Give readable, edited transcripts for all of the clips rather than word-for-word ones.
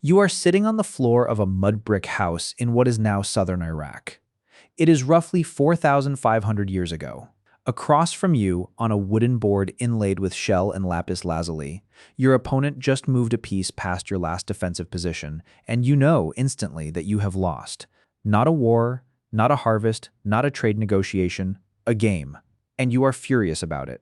You are sitting on the floor of a mud brick house in what is now southern Iraq. It is roughly 4,500 years ago. Across from you, on a wooden board inlaid with shell and lapis lazuli, your opponent just moved a piece past your last defensive position, and you know instantly that you have lost. Not a war, not a harvest, not a trade negotiation, a game. And you are furious about it.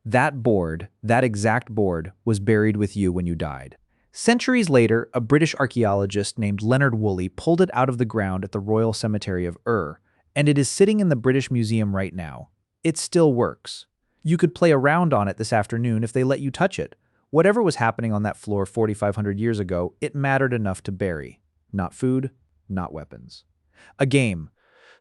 That board, that exact board, was buried with you when you died. Centuries later, a British archaeologist named Leonard Woolley pulled it out of the ground at the Royal Cemetery of Ur, and it is sitting in the British Museum right now. It still works. You could play around on it this afternoon if they let you touch it. Whatever was happening on that floor 4,500 years ago, it mattered enough to bury. Not food, not weapons. A game.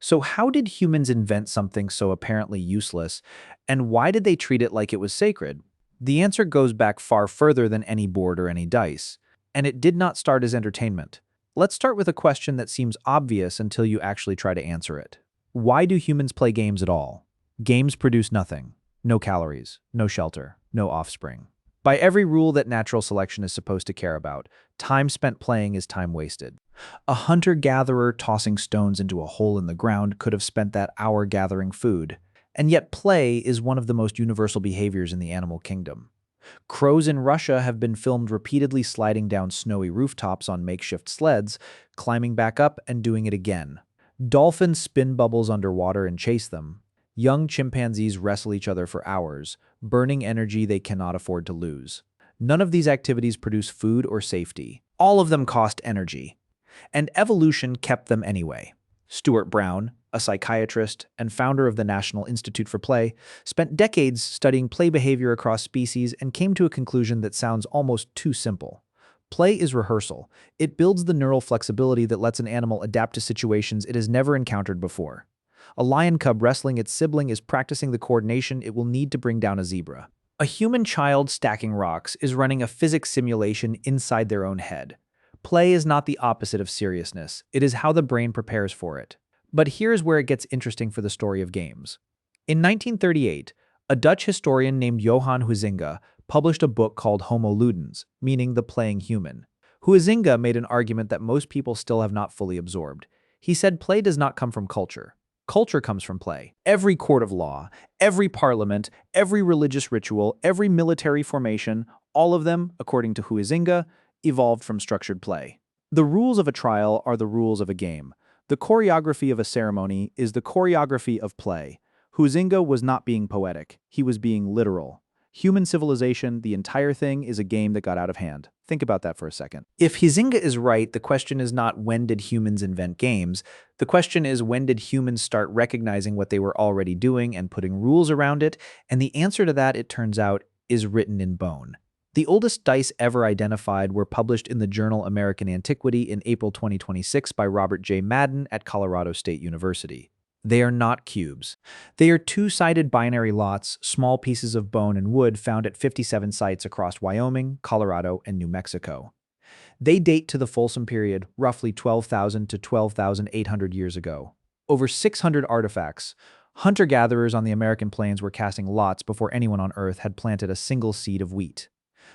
So how did humans invent something so apparently useless, and why did they treat it like it was sacred? The answer goes back far further than any board or any dice, and it did not start as entertainment. Let's start with a question that seems obvious until you actually try to answer it. Why do humans play games at all? Games produce nothing. No calories, no shelter, no offspring. By every rule that natural selection is supposed to care about, time spent playing is time wasted. A hunter-gatherer tossing stones into a hole in the ground could have spent that hour gathering food. And yet play is one of the most universal behaviors in the animal kingdom. Crows in Russia have been filmed repeatedly sliding down snowy rooftops on makeshift sleds, climbing back up and doing it again. Dolphins spin bubbles underwater and chase them. Young chimpanzees wrestle each other for hours, burning energy they cannot afford to lose. None of these activities produce food or safety. All of them cost energy. And evolution kept them anyway. Stuart Brown, a psychiatrist and founder of the National Institute for Play, spent decades studying play behavior across species and came to a conclusion that sounds almost too simple. Play is rehearsal. It builds the neural flexibility that lets an animal adapt to situations it has never encountered before. A lion cub wrestling its sibling is practicing the coordination it will need to bring down a zebra. A human child stacking rocks is running a physics simulation inside their own head. Play is not the opposite of seriousness. It is how the brain prepares for it. But here's where it gets interesting for the story of games. In 1938, a Dutch historian named Johan Huizinga published a book called Homo Ludens, meaning the playing human. Huizinga made an argument that most people still have not fully absorbed. He said play does not come from culture. Culture comes from play. Every court of law, every parliament, every religious ritual, every military formation, all of them, according to Huizinga, evolved from structured play. The rules of a trial are the rules of a game. The choreography of a ceremony is the choreography of play. Huizinga was not being poetic. He was being literal. Human civilization, the entire thing, is a game that got out of hand. Think about that for a second. If Huizinga is right, the question is not when did humans invent games. The question is when did humans start recognizing what they were already doing and putting rules around it? And the answer to that, it turns out, is written in bone. The oldest dice ever identified were published in the journal American Antiquity in April 2026 by Robert J. Madden at Colorado State University. They are not cubes. They are two-sided binary lots, small pieces of bone and wood found at 57 sites across Wyoming, Colorado, and New Mexico. They date to the Folsom period, roughly 12,000 to 12,800 years ago. Over 600 artifacts. Hunter-gatherers on the American plains were casting lots before anyone on Earth had planted a single seed of wheat.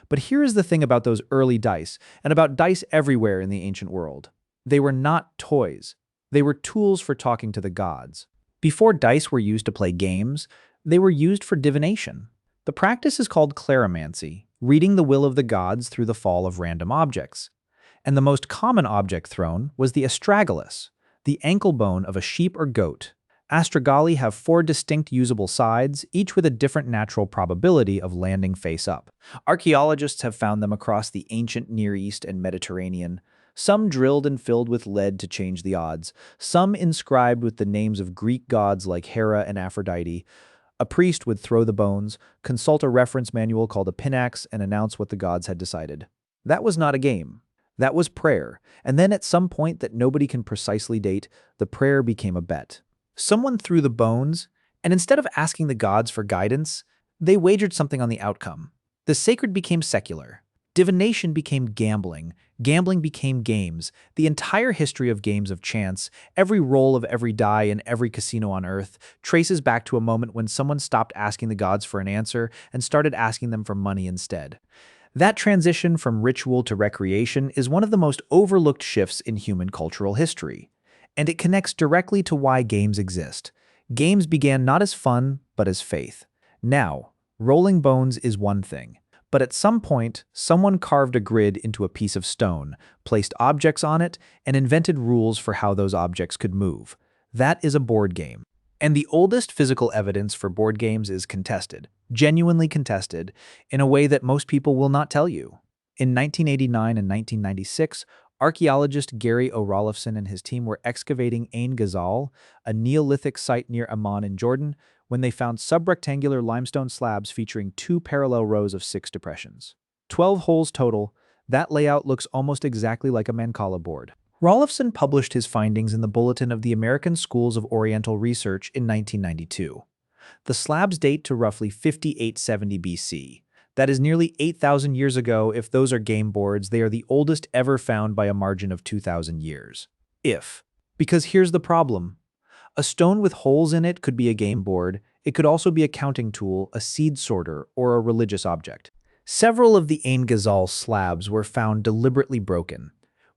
But here is the thing about those early dice, and about dice everywhere in the ancient world. They were not toys. They were tools for talking to the gods. Before dice were used to play games, they were used for divination. The practice is called claromancy, reading the will of the gods through the fall of random objects. And the most common object thrown was the astragalus, the ankle bone of a sheep or goat. Astragali have 4 distinct usable sides, each with a different natural probability of landing face up. Archaeologists have found them across the ancient Near East and Mediterranean, some drilled and filled with lead to change the odds, some inscribed with the names of Greek gods like Hera and Aphrodite. A priest would throw the bones, consult a reference manual called a pinax, and announce what the gods had decided. That was not a game. That was prayer. And then at some point that nobody can precisely date, the prayer became a bet. Someone threw the bones, and instead of asking the gods for guidance, they wagered something on the outcome. The sacred became secular. Divination became gambling. Gambling became games. The entire history of games of chance, every roll of every die in every casino on Earth, traces back to a moment when someone stopped asking the gods for an answer and started asking them for money instead. That transition from ritual to recreation is one of the most overlooked shifts in human cultural history, and it connects directly to why games exist. Games began not as fun, but as faith. Now, rolling bones is one thing, but at some point, someone carved a grid into a piece of stone, placed objects on it, and invented rules for how those objects could move. That is a board game. And the oldest physical evidence for board games is contested, genuinely contested, in a way that most people will not tell you. In 1989 and 1996, archaeologist Gary O'Rolifson and his team were excavating Ain Ghazal, a Neolithic site near Amman in Jordan, when they found subrectangular limestone slabs featuring two parallel rows of 6 depressions. 12 holes total, that layout looks almost exactly like a Mancala board. Rolifson published his findings in the Bulletin of the American Schools of Oriental Research in 1992. The slabs date to roughly 5870 BC. That is nearly 8,000 years ago. If those are game boards, they are the oldest ever found by a margin of 2,000 years. Because here's the problem. A stone with holes in it could be a game board. It could also be a counting tool, a seed sorter, or a religious object. Several of the Ain Ghazal slabs were found deliberately broken,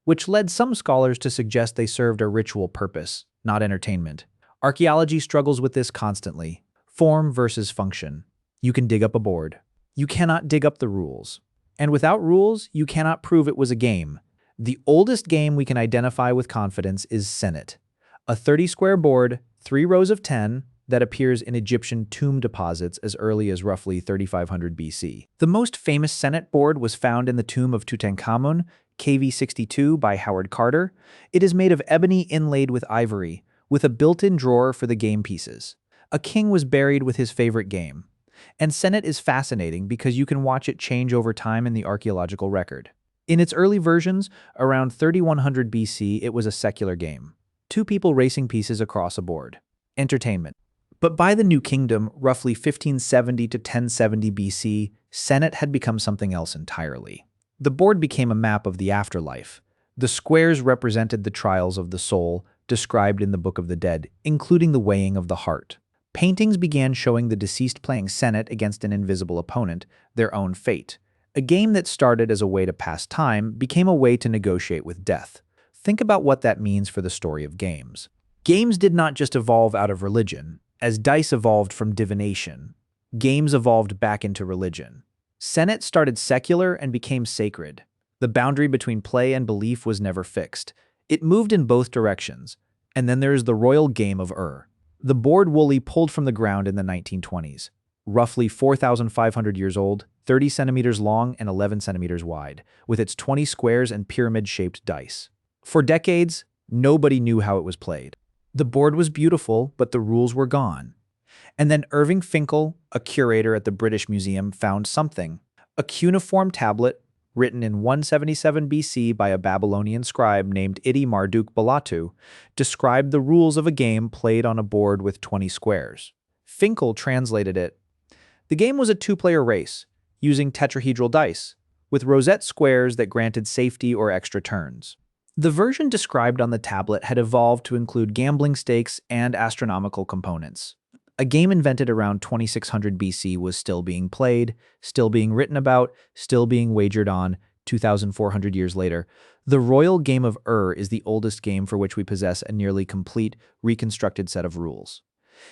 which led some scholars to suggest they served a ritual purpose, not entertainment. Archaeology struggles with this constantly. Form versus function. You can dig up a board. You cannot dig up the rules. And without rules, you cannot prove it was a game. The oldest game we can identify with confidence is Senet, a 30-square board, 3 rows of 10, that appears in Egyptian tomb deposits as early as roughly 3500 BC. The most famous Senet board was found in the tomb of Tutankhamun, KV62 by Howard Carter. It is made of ebony inlaid with ivory, with a built-in drawer for the game pieces. A king was buried with his favorite game. And Senet is fascinating because you can watch it change over time in the archaeological record. In its early versions, around 3100 BC, it was a secular game. 2 people racing pieces across a board. Entertainment. But by the New Kingdom, roughly 1570 to 1070 BC, Senet had become something else entirely. The board became a map of the afterlife. The squares represented the trials of the soul, described in the Book of the Dead, including the weighing of the heart. Paintings began showing the deceased playing Senet against an invisible opponent, their own fate. A game that started as a way to pass time became a way to negotiate with death. Think about what that means for the story of games. Games did not just evolve out of religion. As dice evolved from divination, games evolved back into religion. Senet started secular and became sacred. The boundary between play and belief was never fixed. It moved in both directions. And then there is the royal game of the board Woolley pulled from the ground in the 1920s. Roughly 4,500 years old, 30 centimeters long and 11 centimeters wide, with its 20 squares and pyramid-shaped dice. For decades, nobody knew how it was played. The board was beautiful, but the rules were gone. And then Irving Finkel, a curator at the British Museum, found something. A cuneiform tablet, written in 177 BC by a Babylonian scribe named Idi Marduk Balatu, described the rules of a game played on a board with 20 squares. Finkel translated it. The game was a 2-player race, using tetrahedral dice, with rosette squares that granted safety or extra turns. The version described on the tablet had evolved to include gambling stakes and astronomical components. A game invented around 2600 BC was still being played, still being written about, still being wagered on 2,400 years later. The Royal Game of is the oldest game for which we possess a nearly complete, reconstructed set of rules.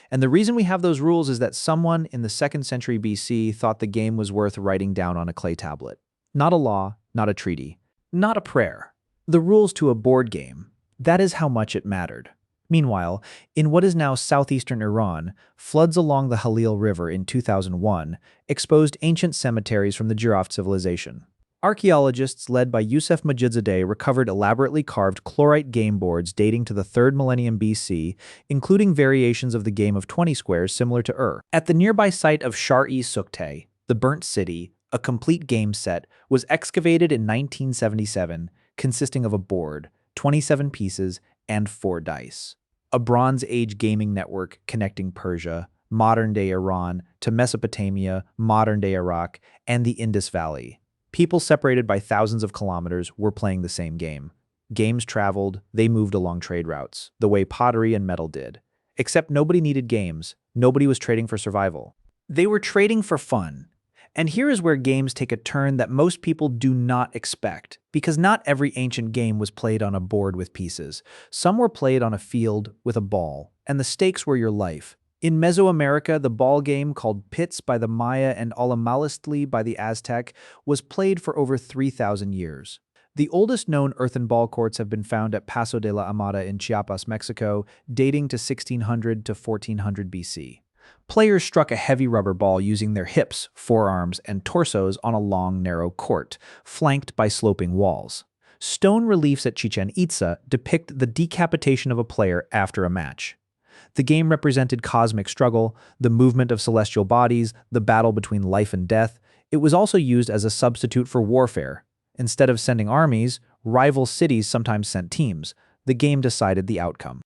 And the reason we have those rules is that someone in the 2nd century BC thought the game was worth writing down on a clay tablet. Not a law, not a treaty, not a prayer. The rules to a board game, that is how much it mattered. Meanwhile, in what is now southeastern Iran, floods along the Halil River in 2001 exposed ancient cemeteries from the Giraffe civilization. Archaeologists led by Youssef Majidzadeh recovered elaborately carved chlorite game boards dating to the 3rd millennium BC, including variations of the game of 20 squares similar to At the nearby site of Shar-e-Sukhteh, the Burnt City, a complete game set was excavated in 1977, consisting of a board, 27 pieces, and 4 dice. A Bronze Age gaming network connecting Persia, modern-day Iran, to Mesopotamia, modern-day Iraq, and the Indus Valley. People separated by thousands of kilometers were playing the same game. Games traveled, they moved along trade routes, the way pottery and metal did. Except nobody needed games, nobody was trading for survival. They were trading for fun. And here is where games take a turn that most people do not expect, because not every ancient game was played on a board with pieces. Some were played on a field with a ball, and the stakes were your life. In Mesoamerica, the ball game, called pits by the Maya and Alamalistli by the Aztec, was played for over 3,000 years. The oldest known earthen ball courts have been found at Paso de la Amada in Chiapas, Mexico, dating to 1600 to 1400 BC. Players struck a heavy rubber ball using their hips, forearms, and torsos on a long, narrow court, flanked by sloping walls. Stone reliefs at Chichen Itza depict the decapitation of a player after a match. The game represented cosmic struggle, the movement of celestial bodies, the battle between life and death. It was also used as a substitute for warfare. Instead of sending armies, rival cities sometimes sent teams. The game decided the outcome.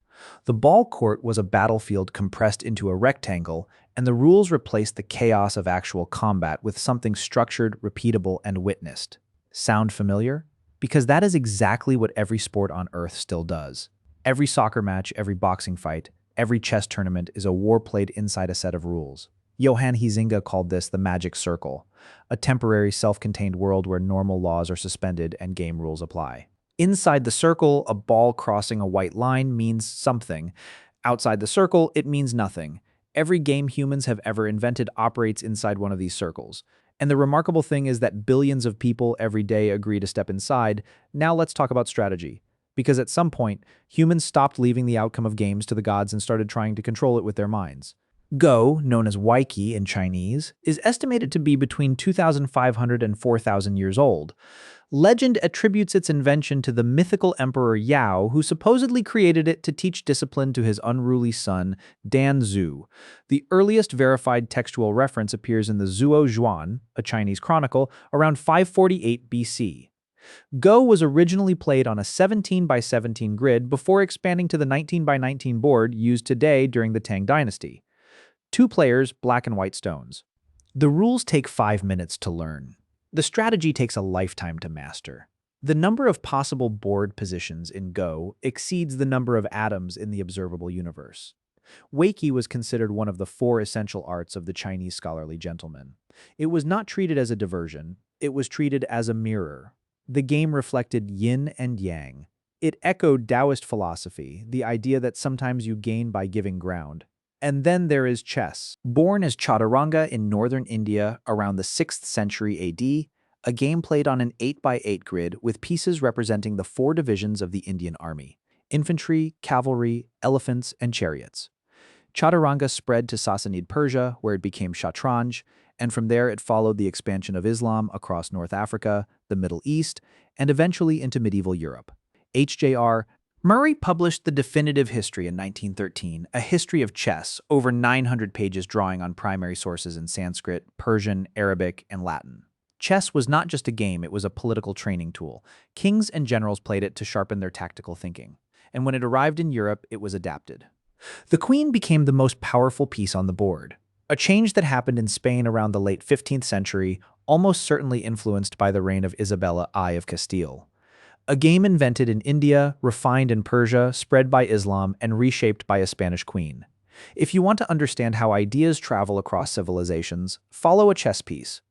The ball court was a battlefield compressed into a rectangle, and the rules replaced the chaos of actual combat with something structured, repeatable, and witnessed. Sound familiar? Because that is exactly what every sport on Earth still does. Every soccer match, every boxing fight, every chess tournament is a war played inside a set of rules. Johann Huizinga called this the magic circle, a temporary self-contained world where normal laws are suspended and game rules apply. Inside the circle, a ball crossing a white line means something. Outside the circle, it means nothing. Every game humans have ever invented operates inside one of these circles. And the remarkable thing is that billions of people every day agree to step inside. Now let's talk about strategy. Because at some point, humans stopped leaving the outcome of games to the gods and started trying to control it with their minds. Go, known as Weiki in Chinese, is estimated to be between 2,500 and 4,000 years old. Legend attributes its invention to the mythical emperor Yao, who supposedly created it to teach discipline to his unruly son, Dan Zhu. The earliest verified textual reference appears in the Zuo Zhuan, a Chinese chronicle, around 548 BC. Go was originally played on a 17 by 17 grid before expanding to the 19 by 19 board used today during the Tang Dynasty. 2 players, black and white stones. The rules take 5 minutes to learn. The strategy takes a lifetime to master. The number of possible board positions in Go exceeds the number of atoms in the observable universe. Weiqi was considered one of the 4 essential arts of the Chinese scholarly gentleman. It was not treated as a diversion, it was treated as a mirror. The game reflected yin and yang. It echoed Taoist philosophy, the idea that sometimes you gain by giving ground. And then there is chess. Born as chaturanga in northern India around the 6th century AD, a game played on an 8 by 8 grid with pieces representing the 4 divisions of the Indian army: infantry, cavalry, elephants, and chariots. Chaturanga spread to Sassanid Persia, where it became Shatranj, and from there it followed the expansion of Islam across North Africa, the Middle East, and eventually into medieval Europe. H.J.R. Murray published The Definitive History in 1913, a history of chess, over 900 pages drawing on primary sources in Sanskrit, Persian, Arabic, and Latin. Chess was not just a game, it was a political training tool. Kings and generals played it to sharpen their tactical thinking. And when it arrived in Europe, it was adapted. The queen became the most powerful piece on the board, a change that happened in Spain around the late 15th century, almost certainly influenced by the reign of Isabella I of Castile. A game invented in India, refined in Persia, spread by Islam, and reshaped by a Spanish queen. If you want to understand how ideas travel across civilizations, follow a chess piece.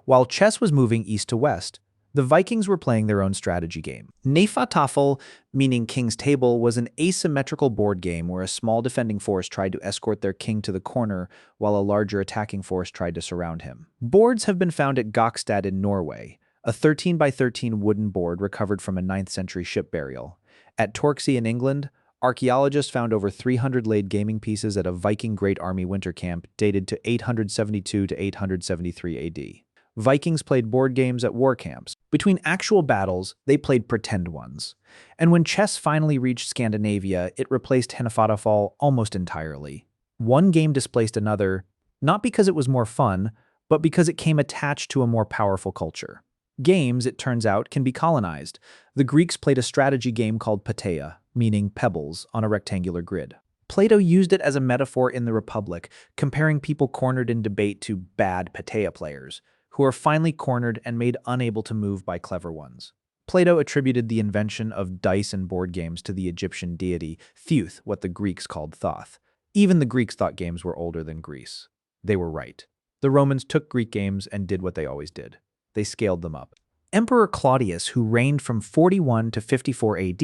While chess was moving east to west, the Vikings were playing their own strategy game. Nefatafel, meaning King's Table, was an asymmetrical board game where a small defending force tried to escort their king to the corner while a larger attacking force tried to surround him. Boards have been found at Gokstad in Norway, a 13 by 13 wooden board recovered from a 9th century ship burial. At Torksey in England, archaeologists found over 300 laid gaming pieces at a Viking Great Army winter camp dated to 872 to 873 AD. Vikings played board games at war camps. Between actual battles, they played pretend ones. And when chess finally reached Scandinavia, it replaced Hnefatafl almost entirely. One game displaced another, not because it was more fun, but because it came attached to a more powerful culture. Games, it turns out, can be colonized. The Greeks played a strategy game called pateia, meaning pebbles, on a rectangular grid. Plato used it as a metaphor in the Republic, comparing people cornered in debate to bad pateia players, who are finally cornered and made unable to move by clever ones. Plato attributed the invention of dice and board games to the Egyptian deity Thuth, what the Greeks called Thoth. Even the Greeks thought games were older than Greece. They were right. The Romans took Greek games and did what they always did. They scaled them up. Emperor Claudius, who reigned from 41 to 54 AD,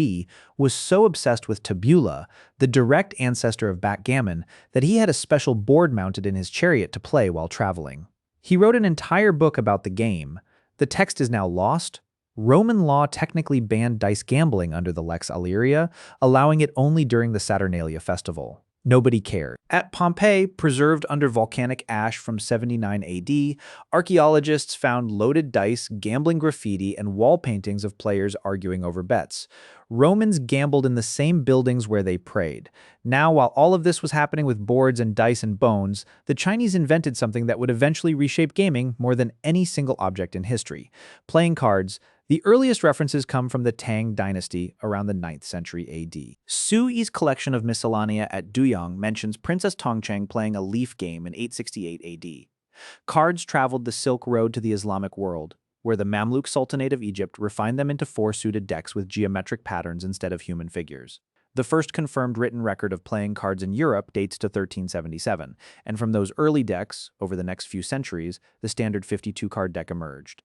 was so obsessed with tabula, the direct ancestor of backgammon, that he had a special board mounted in his chariot to play while traveling. He wrote an entire book about the game. The text is now lost. Roman law technically banned dice gambling under the Lex Aleria, allowing it only during the Saturnalia festival. Nobody cared. At Pompeii, preserved under volcanic ash from 79 AD, archaeologists found loaded dice, gambling graffiti, and wall paintings of players arguing over bets. Romans gambled in the same buildings where they prayed. Now, while all of this was happening with boards and dice and bones, the Chinese invented something that would eventually reshape gaming more than any single object in history: playing cards. The earliest references come from the Tang dynasty around the 9th century AD. Su Yi's collection of miscellanea at Duyang mentions Princess Tongcheng playing a leaf game in 868 AD. Cards traveled the Silk Road to the Islamic world, where the Mamluk Sultanate of Egypt refined them into four-suited decks with geometric patterns instead of human figures. The first confirmed written record of playing cards in Europe dates to 1377, and from those early decks, over the next few centuries, the standard 52-card deck emerged.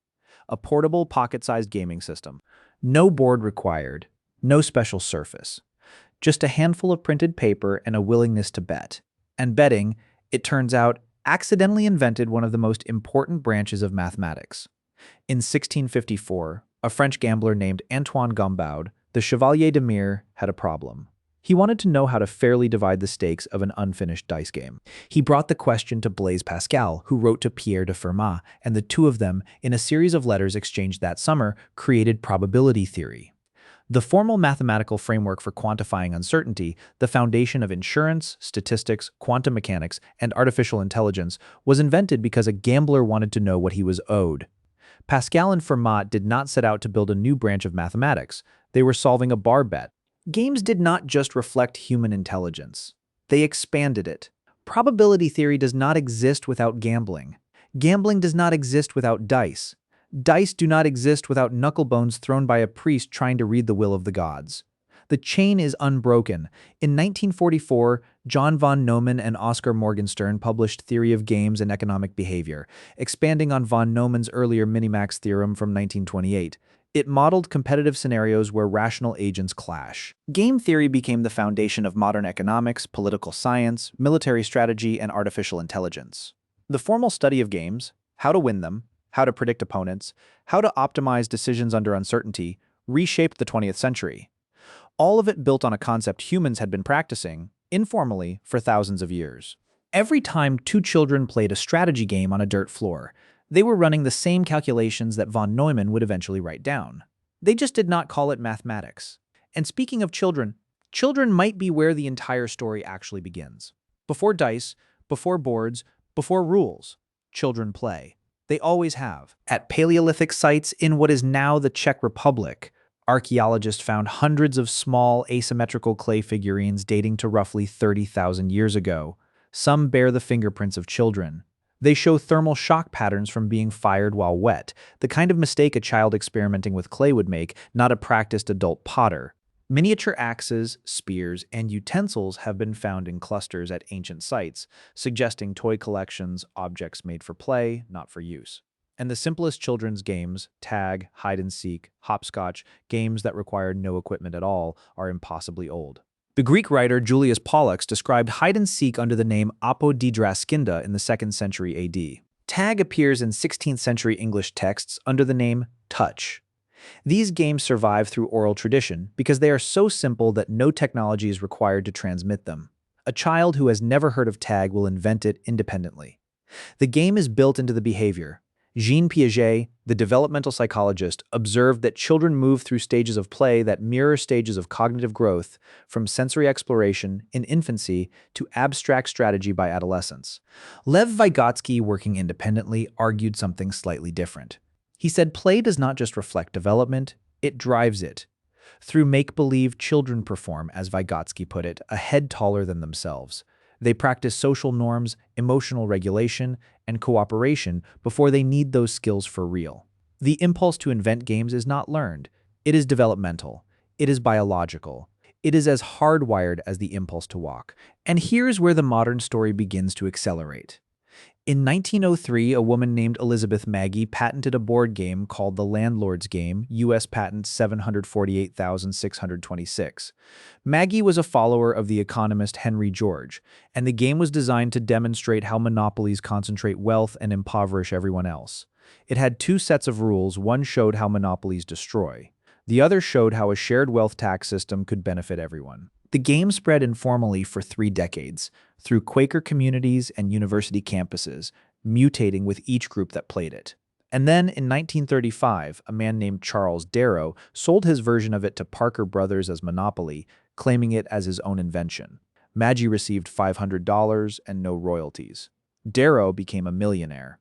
A portable, pocket-sized gaming system. No board required, no special surface. Just a handful of printed paper and a willingness to bet. And betting, it turns out, accidentally invented one of the most important branches of mathematics. In 1654, a French gambler named Antoine Gombaud, the Chevalier de Mire, had a problem. He wanted to know how to fairly divide the stakes of an unfinished dice game. He brought the question to Blaise Pascal, who wrote to Pierre de Fermat, and the two of them, in a series of letters exchanged that summer, created probability theory. The formal mathematical framework for quantifying uncertainty, the foundation of insurance, statistics, quantum mechanics, and artificial intelligence, was invented because a gambler wanted to know what he was owed. Pascal and Fermat did not set out to build a new branch of mathematics. They were solving a bar bet. Games did not just reflect human intelligence. They expanded it. Probability theory does not exist without gambling. Gambling does not exist without dice. Dice do not exist without knucklebones thrown by a priest trying to read the will of the gods. The chain is unbroken. In 1944, John von Neumann and Oscar Morgenstern published Theory of Games and Economic Behavior, expanding on von Neumann's earlier minimax theorem from 1928. It modeled competitive scenarios where rational agents clash. Game theory became the foundation of modern economics, political science, military strategy, and artificial intelligence. The formal study of games, how to win them, how to predict opponents, how to optimize decisions under uncertainty, reshaped the 20th century. All of it built on a concept humans had been practicing, informally, for thousands of years. Every time two children played a strategy game on a dirt floor, they were running the same calculations that von Neumann would eventually write down. They just did not call it mathematics. And speaking of children, children might be where the entire story actually begins. Before dice, before boards, before rules, children play. They always have. At Paleolithic sites in what is now the Czech Republic, archaeologists found hundreds of small, asymmetrical clay figurines dating to roughly 30,000 years ago. Some bear the fingerprints of children. They show thermal shock patterns from being fired while wet, the kind of mistake a child experimenting with clay would make, not a practiced adult potter. Miniature axes, spears, and utensils have been found in clusters at ancient sites, suggesting toy collections, objects made for play, not for use. And the simplest children's games, tag, hide-and-seek, hopscotch, games that require no equipment at all, are impossibly old. The Greek writer Julius Pollux described hide-and-seek under the name apodidraskinda in the 2nd century AD. Tag appears in 16th century English texts under the name touch. These games survive through oral tradition because they are so simple that no technology is required to transmit them. A child who has never heard of tag will invent it independently. The game is built into the behavior. Jean Piaget, the developmental psychologist, observed that children move through stages of play that mirror stages of cognitive growth, from sensory exploration in infancy to abstract strategy by adolescence. Lev Vygotsky, working independently, argued something slightly different. He said play does not just reflect development, it drives it. Through make-believe, children perform, as Vygotsky put it, a head taller than themselves. They practice social norms, emotional regulation, and cooperation before they need those skills for real. The impulse to invent games is not learned. It is developmental. It is biological. It is as hardwired as the impulse to walk. And here's where the modern story begins to accelerate. In 1903, a woman named Elizabeth Maggie patented a board game called the Landlord's Game, U.S. Patent 748,626. Maggie was a follower of the economist Henry George, and the game was designed to demonstrate how monopolies concentrate wealth and impoverish everyone else. It had two sets of rules. One showed how monopolies destroy. The other showed how a shared wealth tax system could benefit everyone. The game spread informally for 3 decades, through Quaker communities and university campuses, mutating with each group that played it. And then, in 1935, a man named Charles Darrow sold his version of it to Parker Brothers as Monopoly, claiming it as his own invention. Maggie received $500 and no royalties. Darrow became a millionaire.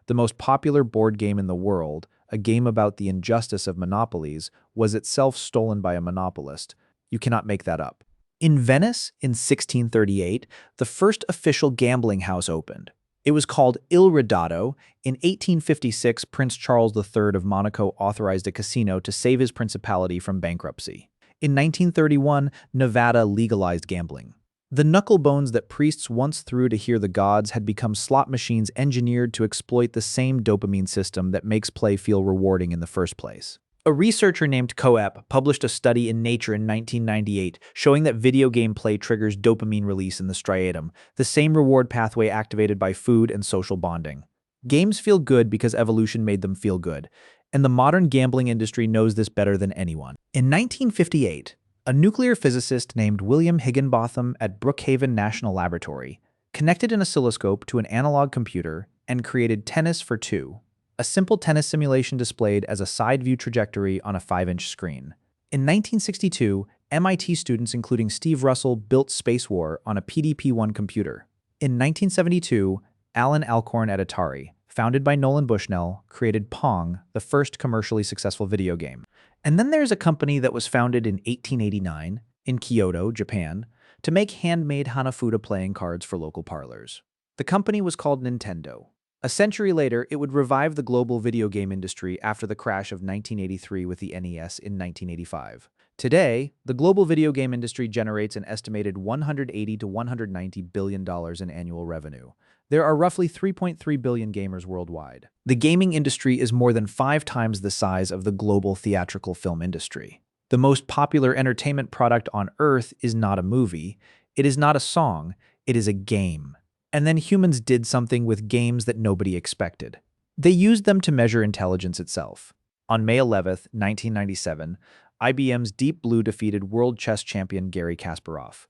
The most popular board game in the world, a game about the injustice of monopolies, was itself stolen by a monopolist. You cannot make that up. In Venice, in 1638, the first official gambling house opened. It was called Il Ridato. In 1856, Prince Charles III of Monaco authorized a casino to save his principality from bankruptcy. In 1931, Nevada legalized gambling. The knuckle bones that priests once threw to hear the gods had become slot machines engineered to exploit the same dopamine system that makes play feel rewarding in the first place. A researcher named Coep published a study in Nature in 1998 showing that video game play triggers dopamine release in the striatum, the same reward pathway activated by food and social bonding. Games feel good because evolution made them feel good, and the modern gambling industry knows this better than anyone. In 1958, a nuclear physicist named William Higginbotham at Brookhaven National Laboratory connected an oscilloscope to an analog computer and created Tennis for Two, a simple tennis simulation displayed as a side-view trajectory on a 5-inch screen. In 1962, MIT students including Steve Russell built Space War on a PDP-1 computer. In 1972, Alan Alcorn at Atari, founded by Nolan Bushnell, created Pong, the first commercially successful video game. And then there's a company that was founded in 1889 in Kyoto, Japan, to make handmade Hanafuda playing cards for local parlors. The company was called Nintendo. A century later, it would revive the global video game industry after the crash of 1983 with the NES in 1985. Today, the global video game industry generates an estimated $180 to $190 billion in annual revenue. There are roughly 3.3 billion gamers worldwide. The gaming industry is more than 5 times the size of the global theatrical film industry. The most popular entertainment product on Earth is not a movie, it is not a song, it is a game. And then humans did something with games that nobody expected. They used them to measure intelligence itself. On May 11, 1997, IBM's Deep Blue defeated world chess champion Garry Kasparov.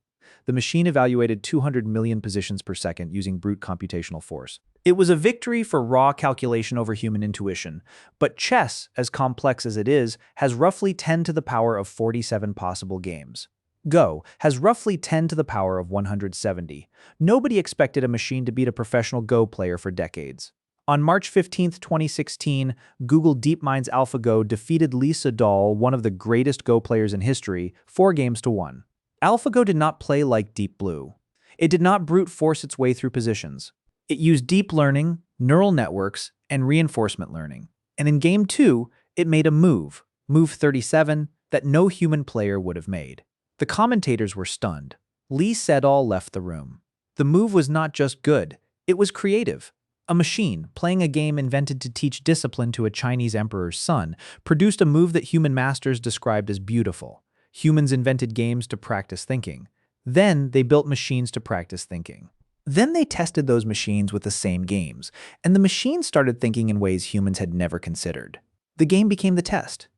The machine evaluated 200 million positions per second using brute computational force. It was a victory for raw calculation over human intuition, but chess, as complex as it is, has roughly 10 to the power of 47 possible games. Go has roughly 10 to the power of 170. Nobody expected a machine to beat a professional Go player for decades. On March 15, 2016, Google DeepMind's AlphaGo defeated Lee Sedol, one of the greatest Go players in history, 4 games to 1. AlphaGo did not play like Deep Blue. It did not brute force its way through positions. It used deep learning, neural networks, and reinforcement learning. And in Game 2, it made a move 37, that no human player would have made. The commentators were stunned. Lee Sedol left the room. The move was not just good, it was creative. A machine, playing a game invented to teach discipline to a Chinese emperor's son, produced a move that human masters described as beautiful. Humans invented games to practice thinking. Then they built machines to practice thinking. Then they tested those machines with the same games, and the machines started thinking in ways humans had never considered. The game became the test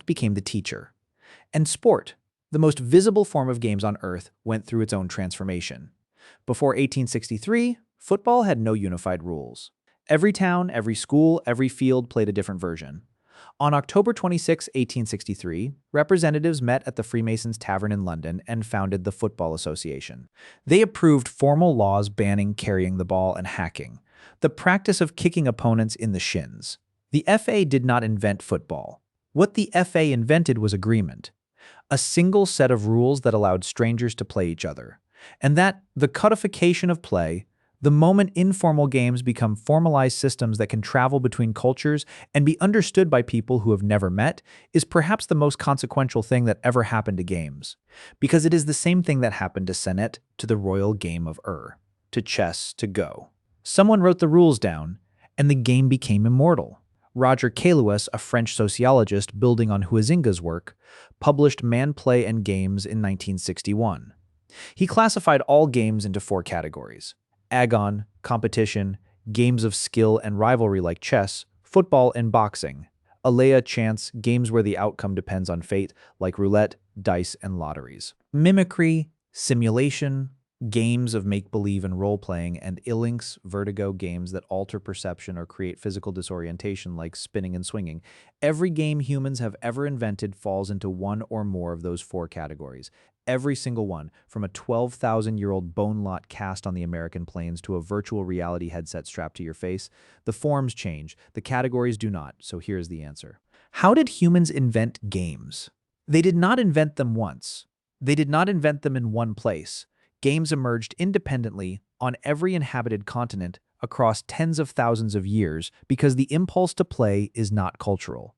became the teacher. And sport, the most visible form of games on Earth, went through its own transformation. Before 1863, football had no unified rules. Every town, every school, every field played a different version. On October 26, 1863, representatives met at the Freemasons' Tavern in London and founded the Football Association. They approved formal laws banning carrying the ball and hacking, the practice of kicking opponents in the shins. The FA did not invent football. What the FA invented was agreement. A single set of rules that allowed strangers to play each other. And that, the codification of play, the moment informal games become formalized systems that can travel between cultures and be understood by people who have never met, is perhaps the most consequential thing that ever happened to games. Because it is the same thing that happened to Senet, to the royal game of to chess, to Go. Someone wrote the rules down, and the game became immortal. Roger Caillouas, a French sociologist building on Huizinga's work, published Man, Play, and Games in 1961. He classified all games into four categories: agon, competition, games of skill and rivalry like chess, football, and boxing; alea, chance, games where the outcome depends on fate like roulette, dice, and lotteries; mimicry, simulation, games of make-believe and role-playing; and ilinx, vertigo, games that alter perception or create physical disorientation like spinning and swinging. Every game humans have ever invented falls into one or more of those four categories. Every single one, from a 12,000-year-old bone lot cast on the American plains to a virtual reality headset strapped to your face. The forms change, the categories do not, so here's the answer. How did humans invent games? They did not invent them once. They did not invent them in one place. Games emerged independently on every inhabited continent across tens of thousands of years because the impulse to play is not cultural.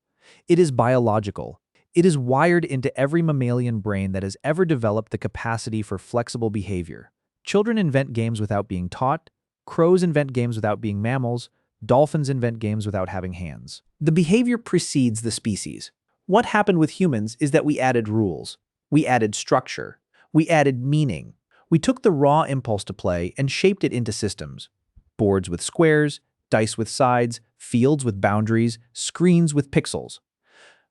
It is biological. It is wired into every mammalian brain that has ever developed the capacity for flexible behavior. Children invent games without being taught. Crows invent games without being mammals. Dolphins invent games without having hands. The behavior precedes the species. What happened with humans is that we added rules. We added structure. We added meaning. We took the raw impulse to play and shaped it into systems. Boards with squares, dice with sides, fields with boundaries, screens with pixels.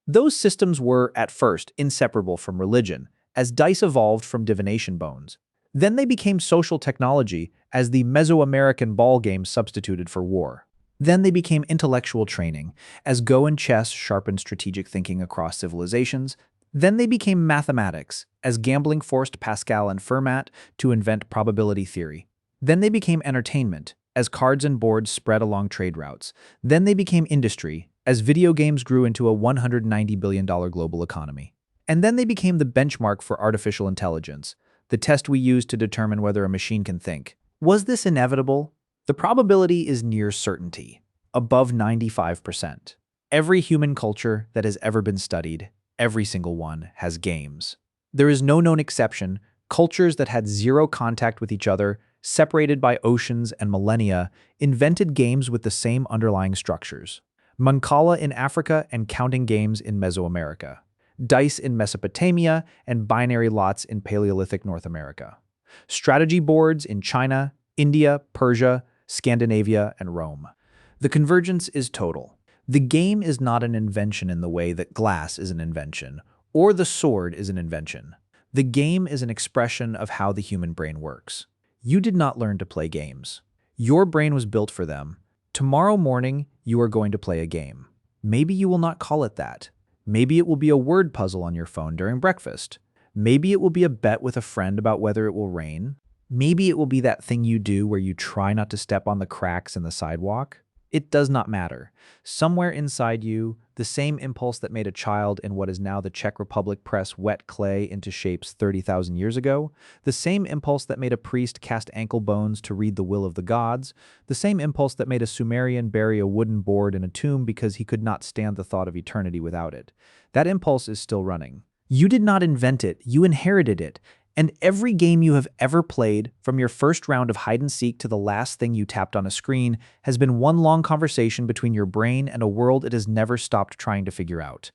Those systems were, at first, inseparable from religion, as dice evolved from divination bones. Then they became social technology, as the Mesoamerican ball game substituted for war. Then they became intellectual training, as Go and chess sharpened strategic thinking across civilizations. Then they became mathematics, as gambling forced Pascal and Fermat to invent probability theory. Then they became entertainment, as cards and boards spread along trade routes. Then they became industry, as video games grew into a $190 billion global economy. And then they became the benchmark for artificial intelligence, the test we use to determine whether a machine can think. Was this inevitable? The probability is near certainty, above 95%. Every human culture that has ever been studied, every single one, has games. There is no known exception. Cultures that had zero contact with each other, separated by oceans and millennia, invented games with the same underlying structures. Mancala in Africa and counting games in Mesoamerica. Dice in Mesopotamia and binary lots in Paleolithic North America. Strategy boards in China, India, Persia, Scandinavia, and Rome. The convergence is total. The game is not an invention in the way that glass is an invention, or the sword is an invention. The game is an expression of how the human brain works. You did not learn to play games. Your brain was built for them. Tomorrow morning, you are going to play a game. Maybe you will not call it that. Maybe it will be a word puzzle on your phone during breakfast. Maybe it will be a bet with a friend about whether it will rain. Maybe it will be that thing you do where you try not to step on the cracks in the sidewalk. It does not matter. Somewhere inside you, the same impulse that made a child in what is now the Czech Republic press wet clay into shapes 30,000 years ago, the same impulse that made a priest cast ankle bones to read the will of the gods, the same impulse that made a Sumerian bury a wooden board in a tomb because he could not stand the thought of eternity without it. That impulse is still running. You did not invent it, you inherited it. And every game you have ever played, from your first round of hide-and-seek to the last thing you tapped on a screen, has been one long conversation between your brain and a world it has never stopped trying to figure out.